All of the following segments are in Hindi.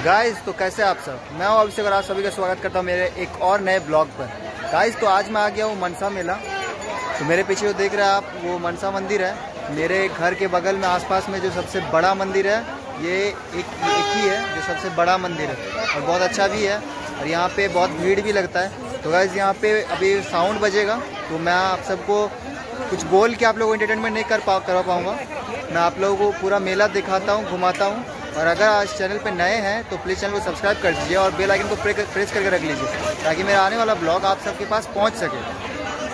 गाइस तो कैसे आप सब, मैं हूं अभिषेक और आप सभी का स्वागत करता हूं मेरे एक और नए ब्लॉग पर। गाइस तो आज मैं आ गया हूं मनसा मेला। तो मेरे पीछे जो देख रहे हैं आप वो मनसा मंदिर है। मेरे घर के बगल में आसपास में जो सबसे बड़ा मंदिर है ये एक ही है जो सबसे बड़ा मंदिर है और बहुत अच्छा भी है और यहाँ पे बहुत भीड़ भी लगता है। तो गाइस यहाँ पे अभी साउंड बजेगा तो मैं आप सबको कुछ बोल के आप लोगों को एंटरटेनमेंट नहीं कर पाऊँगा। मैं आप लोगों को पूरा मेला दिखाता हूँ, घुमाता हूँ। और अगर आज चैनल पे नए हैं तो प्लीज़ चैनल को सब्सक्राइब कर दीजिए और बेल आइकन को प्रेस करके रख लीजिए ताकि मेरा आने वाला ब्लॉग आप सबके पास पहुंच सके।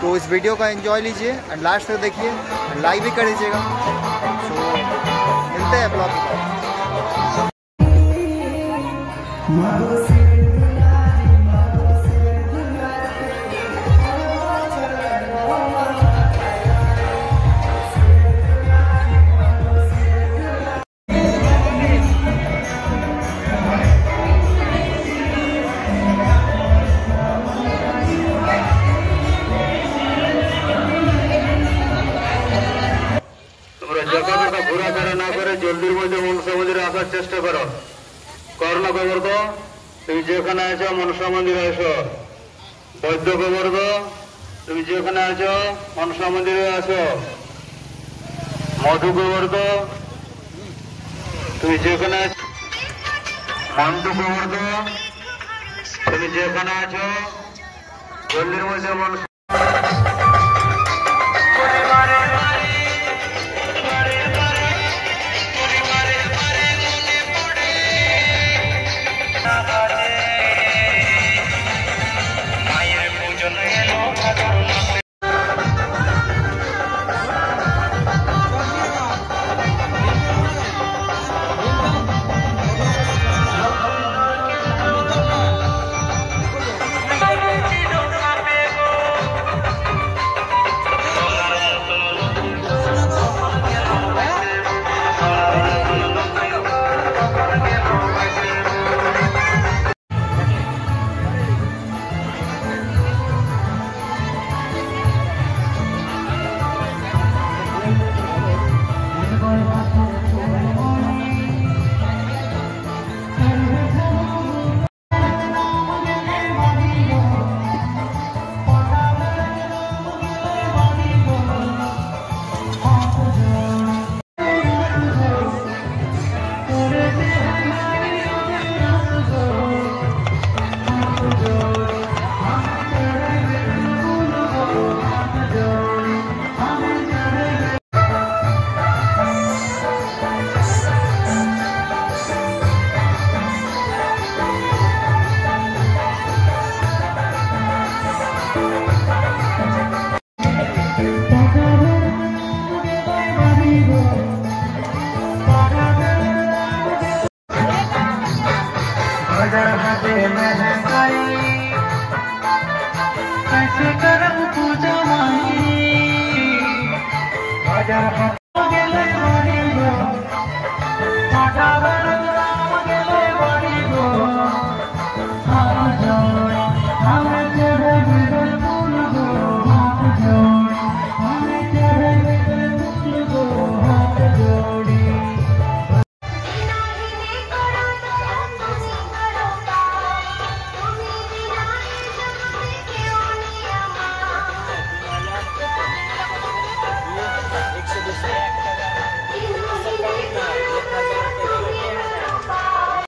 तो इस वीडियो का एंजॉय लीजिए और लास्ट तक देखिए, लाइक भी कर दीजिएगा। तो मिलते हैं ब्लॉग के बाद। जल्दी मध्य मनसा मंदिर आसार चेष्टा करो करना खबर तो तुम जेखाने आছো मनसा मंदिर आसो वैद्य खबर तो तुम जेखाने आছো मनसा मंदिर आसो मधु खबर तो तुम जेखाने मंटू खबर तो तुम जेखाने आছো जल्दी मध्य मनसा कैसे करम पूजा माई